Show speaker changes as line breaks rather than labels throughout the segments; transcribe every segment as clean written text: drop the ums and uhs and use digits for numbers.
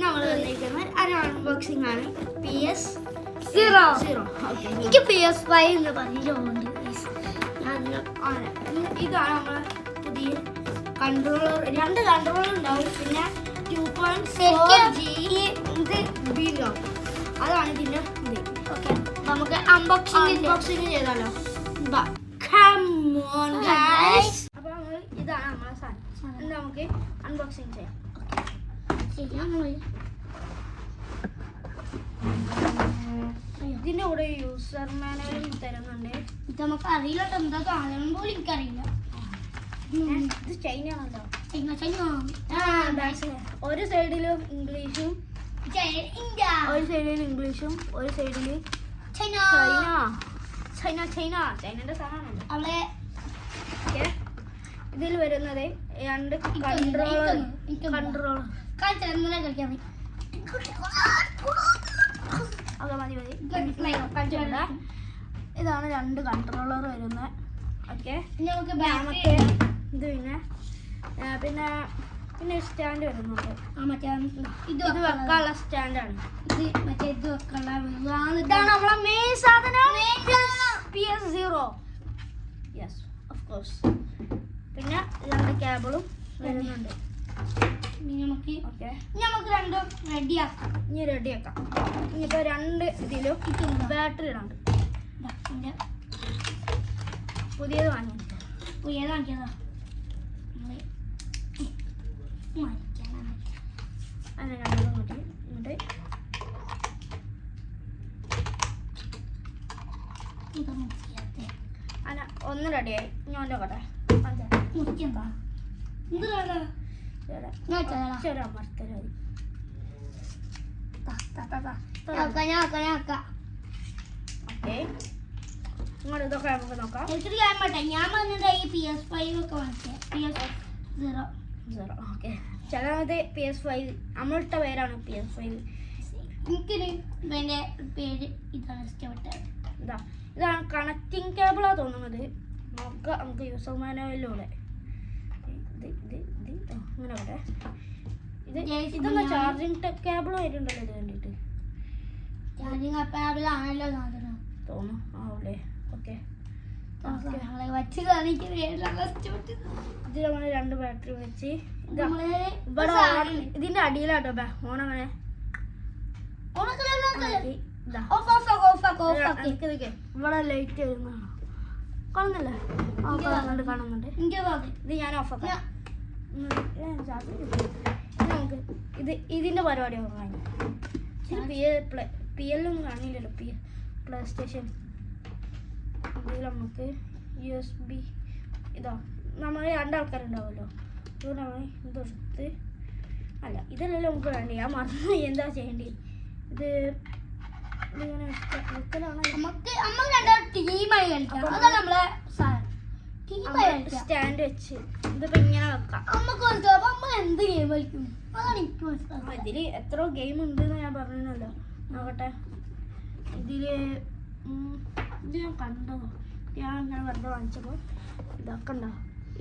നമ്മൾ വന്നിരിക്കുന്നത് ഒരു അൺബോക്സിംഗ് ആണ്
സീറോ.
ഓക്കെ
എനിക്ക് PS5 എന്ന് പറഞ്ഞിട്ടുണ്ട്.
ഇതാണ് നമ്മളെ പുതിയ കൺട്രോളർ. 2 കൺട്രോളർ ഉണ്ടാവും, പിന്നെ 2.4G ഇത് അതാണ് ഇതിന്റെ ഇത്.
ഓക്കെ, നമുക്ക് അൺബോക്സിംഗ്
ചെയ്താലോ? Come on guys. അപ്പോൾ നമ്മൾ ഇതാണ് നമ്മളെ സാധനം. എന്താ നമുക്ക് അൺബോക്സിംഗ് ചെയ്യാം. ഇതിന്റെ കൂടെ യൂസർ മാനുവലും തരുന്നുണ്ട്.
ഇത് നമുക്ക് അറിയില്ല, എന്താ സാധനം പോലും എനിക്കറിയില്ല.
ഇത് ചൈന ആണല്ലോ.
ചൈന
ഒരു സൈഡിലും ഇംഗ്ലീഷും,
ഇന്ത്യ,
ഒരു സൈഡിൽ ഇംഗ്ലീഷും, ഒരു സൈഡിൽ
ചൈന.
ചൈനയുടെ സാധനമാണല്ലോ.
അവളെ
ഇതിൽ വരുന്നത് 2 കൺട്രോളർ.
കളിക്കാൻ
ഓക്കെ മതി. ഇതാണ് 2 കൺട്രോളർ വരുന്നത്. ഓക്കെ,
നമുക്ക്
നമുക്ക് ഇത് പിന്നെ പിന്നെ സ്റ്റാൻഡ് വരുന്നുണ്ട്. ഇത് വെക്കാനുള്ള സ്റ്റാൻഡാണ്.
ഇത് വെക്കാനുള്ള
ഇതാണ് നമ്മളെ മെയിൻ സാധനം, PS0. Yes, of course. പിന്നെ 2 കേബിളും വരുന്നുണ്ട്.
നമുക്ക്
ഓക്കെ,
നമുക്ക് രണ്ടും റെഡിയാക്കാം.
ഇനി റെഡിയാക്കാം. ഇനിയിപ്പോൾ 2 ഇതിലും ബാറ്ററി ഇടാണ്ട്. പുതിയത് വാങ്ങിയത്
വാങ്ങിയതാ.
അങ്ങനെ 2 മതി. എന്നിട്ട് അങ്ങനെ 1 റെഡിയായി. ഞാൻ നോക്കട്ടെ. അമർത്തല് ഓക്കെ. ഇങ്ങോട്ട് ഇതൊക്കെ നമുക്ക് നോക്കാം.
ഞാൻ പറഞ്ഞത് ഈ PS5 ഒക്കെ വാങ്ങിച്ചത് PS0.
ഓക്കെ, ചിലത് PS5 നമ്മളിട്ട പേരാണ് PS5.
എനിക്കൊരു എൻ്റെ പേര് ഇതാണ് ഇഷ്ടപ്പെട്ടത്.
ഇതാണ് കണക്റ്റിംഗ് കേബിളാണ് തോന്നുന്നത്. നോക്കാം നമുക്ക് യൂസർ മാനുവലിലൂടെ. ഇങ്ങനെ വരെ ഇതെന്താ ചാർജിങ് കേബിളും ആയിട്ടുണ്ടല്ലോ. ഇത് വേണ്ടിയിട്ട്
ചാർജിങ് കേബിളാണല്ലോ
തോന്നുന്നു. ആവൂലേ? ഓക്കെ, ഇത് നമ്മൾ 2 ബാറ്ററി വെച്ച് ഇവിടെ ഇതിന്റെ അടിയിലാട്ടോ ഓണങ്ങനെ ഇവിടെ ലൈറ്റ് വരുന്നതാണ്. കാണുന്നില്ലേ? കാണുന്നുണ്ട്. ഇത് ഞാൻ ഓഫ് ആക്കാം. നമുക്ക് ഇതിന്റെ പരിപാടി കഴിഞ്ഞു. PL ഒന്നും കാണില്ലല്ലോ. Play station. ഇതിൽ നമുക്ക് USB ഇതാ. നമ്മൾ 2 ആൾക്കാരുണ്ടാവുമല്ലോ. ഇത് നമ്മൾ ഇതെടുത്ത് അല്ല ഇതല്ലല്ലോ നമുക്ക് വേണ്ടി. ഞാൻ മറന്നു എന്താ ചെയ്യേണ്ടി. ഇത് ഇങ്ങനെ സ്റ്റാൻഡ് വെച്ച് ഇതിപ്പോ ഇങ്ങനെ വെക്കാം. ഇതില് എത്രയോ ഗെയിം ഉണ്ടെന്ന് ഞാൻ പറഞ്ഞല്ലോ. നോക്കട്ടെ. ഇതില് ഇത് ഞാൻ കണ്ടോ? ഞാൻ ഇങ്ങനെ വെറുതെ വാങ്ങിച്ചപ്പോൾ ഇതൊക്കെ ഉണ്ടോ?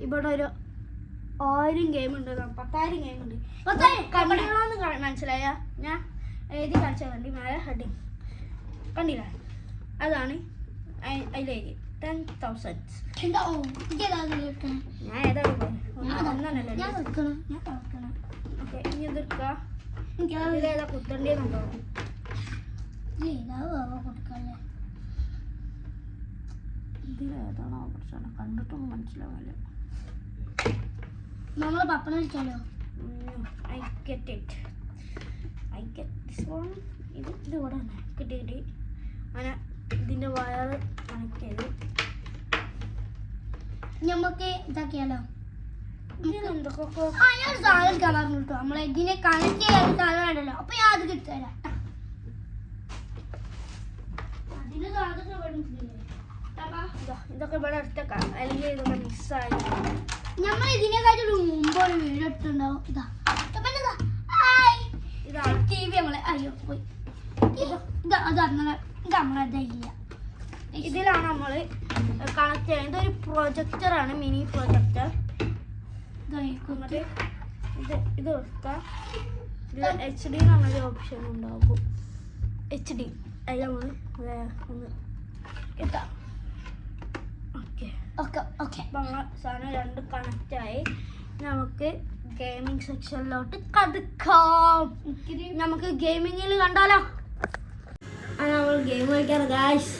ഇവിടെ ഒരു 1000 ഗെയിം ഉണ്ട്. 10,000 ഗെയിം ഉണ്ട്. കണ്ടോന്ന് മനസ്സിലായ? ഞാൻ എഴുതി കാണിച്ചാൽ കണ്ടി മേലെ ഹെഡിങ് കണ്ടില്ല? അതാണ് അതിലെഴുതി 10,000. ഞാൻ ഏതാ ഒന്നല്ലോ. ഓക്കെ, ഇനി ഇതെടുക്കുക. ഇതിലേതാ കുത്തണ്ടേന്നുണ്ടോ? ഇതിലേതാണോ പ്രശ്നം? കണ്ടിട്ടൊന്നും മനസ്സിലാവില്ല.
നമ്മള് പപ്പടം കഴിച്ചാലോ?
I get this one. ഇത് ഇവിടെ കിട്ടി. അങ്ങനെ ഇതിന്റെ വയർ കണക്ട് ചെയ്ത്
നമുക്ക് ഇതാക്കിയാലോ?
എന്തൊക്കെ
ഞാൻ സാധനം കാണാൻ കിട്ടും. നമ്മളെ ഇതിനെ കണക്ട് ചെയ്യാൻ സാധനം ഉണ്ടല്ലോ. അപ്പൊ ഞാൻ അത് കിട്ടുതരാം. അതിന്
ഇതൊക്കെ ഇവിടെ എടുത്തേക്കാം, അല്ലെങ്കിൽ ഇതൊക്കെ മിസ്സായി.
നമ്മൾ ഇതിനെക്കാട്ടൊരു മുമ്പ് ഒരു വീഡിയോ എടുത്തിട്ടുണ്ടാവും. ഇതാണ് TV. നമ്മളെ അയ്യോ പോയി. അത് അങ്ങനെ ഇത് നമ്മളെ ഇല്ല.
ഇതിലാണ് നമ്മൾ കണക്ട് ചെയ്യുന്നത്. ഇതൊരു പ്രൊജക്ടറാണ്, മിനി പ്രൊജക്ടർ. ഇത് കൊടുക്കാം. ഇത് HD എന്ന് പറഞ്ഞൊരു ഓപ്ഷൻ ഉണ്ടാകും. HD അതിൽ നമ്മൾ ഒന്ന് എത്താം. Okay
okay okay.
അപ്പം നമ്മളെ സാധനം രണ്ട് കണക്റ്റായി. നമുക്ക് ഗെയിമിംഗ് സെക്ഷനിലോട്ട് കടക്കാം. നമുക്ക് ഗെയിമിങ്ങിൽ കണ്ടാലോ? നമ്മൾ ഗെയിം കളിക്കാറ് ഗായ്സ്.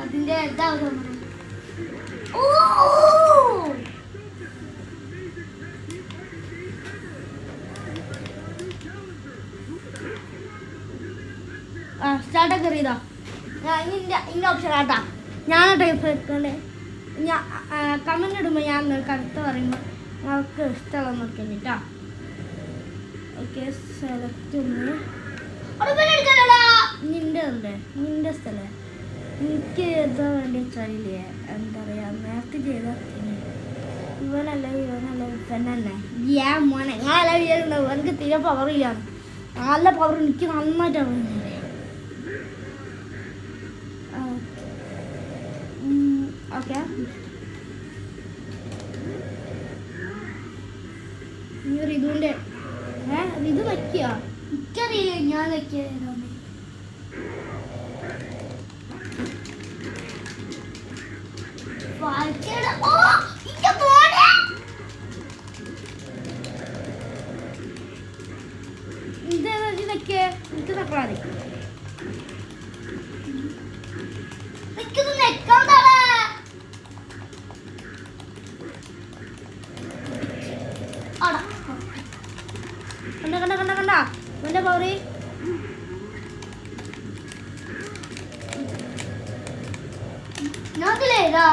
അതിന്റെ എന്താ
സ്റ്റാർട്ടൊക്കെ അറിയതാ. ഇന്ന ഓപ്ഷൻ ആട്ടാ. ഞാൻ ടൈപ്പ് എടുക്കണ്ടേ. ഞാൻ കമന്റ് ഇടുമ്പോൾ ഞാൻ നിങ്ങൾക്ക് അടുത്ത് പറയുമ്പോൾ നമുക്ക് ഇഷ്ടമുള്ള നോക്കിയാണ് കേട്ടോ. ഓക്കെ സെലക്ട് ഒന്ന് നിന്റെ സ്ഥലം എനിക്ക് എന്താ വേണ്ടി വെച്ചാലില്ലേ, എന്താ പറയുക, നേരത്തെ ചെയ്ത ഇവനല്ല ഇവനല്ലേ ഞാൻ മോനെ ഞാനല്ല വിചാരിക്കുന്നുണ്ടാവും. എനിക്ക് തീരെ പവറില്ല. നല്ല പവർ എനിക്ക് നന്നായിട്ടാണ്. ഓക്കെ ഇനി ഋതുവിൻ്റെ ഋതു വയ്ക്കുക.
എനിക്കറിയില്ല ഞാൻ വെക്കിയ
ഇതൊക്കെ എനിക്ക് തക്കളാതി. കണ്ട അവൻ്റെ പവറി
നോക്കില്ലേതാ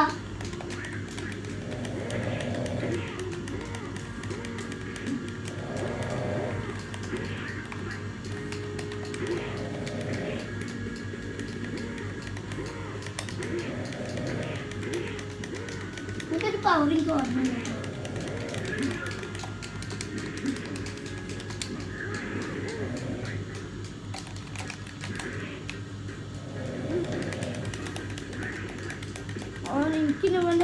എനിക്കൊരു പവറിക്ക് ഓർമ്മ.
എനിക്കിന് വേണ്ട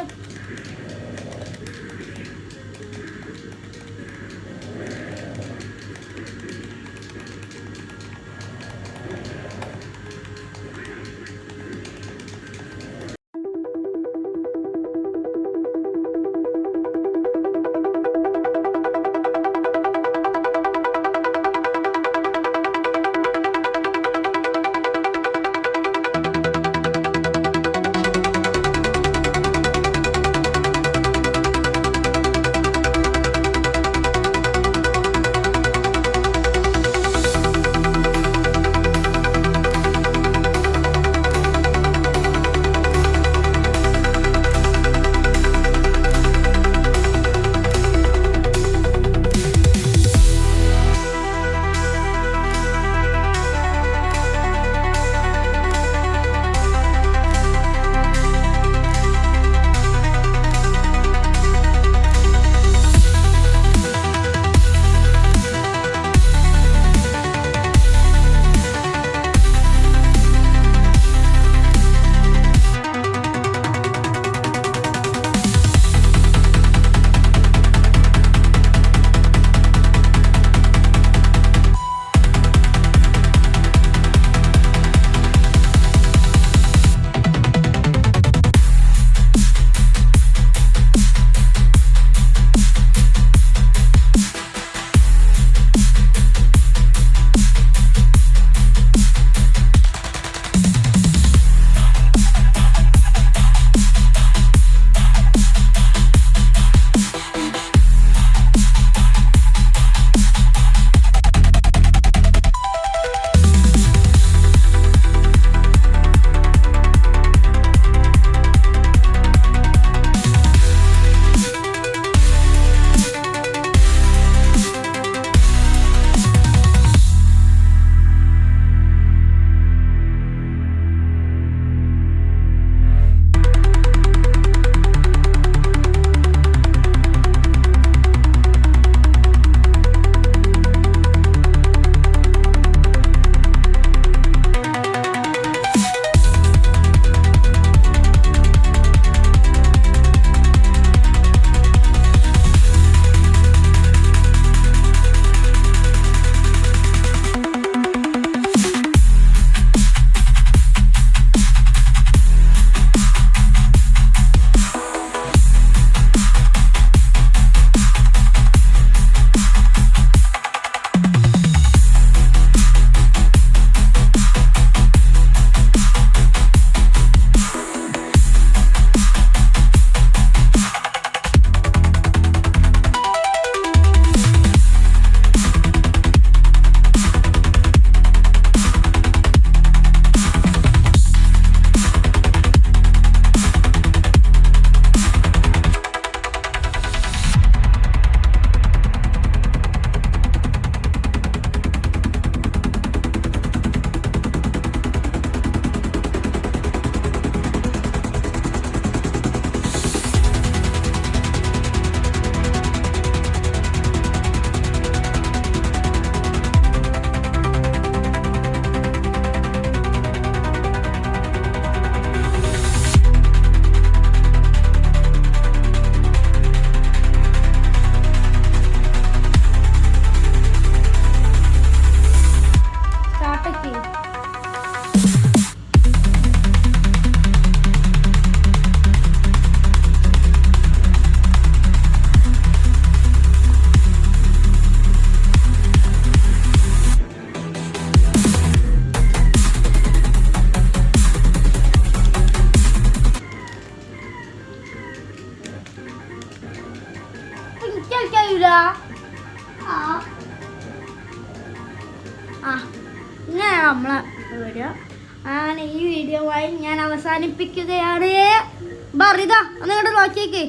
നമ്മളെ വീഡിയോ ആണ്. ഈ വീഡിയോ ആയി ഞാൻ അവസാനിപ്പിക്കുകയാണ്. ബറിതാ ഒന്ന് ഇങ്ങോട്ട് നോക്കിയേക്ക്.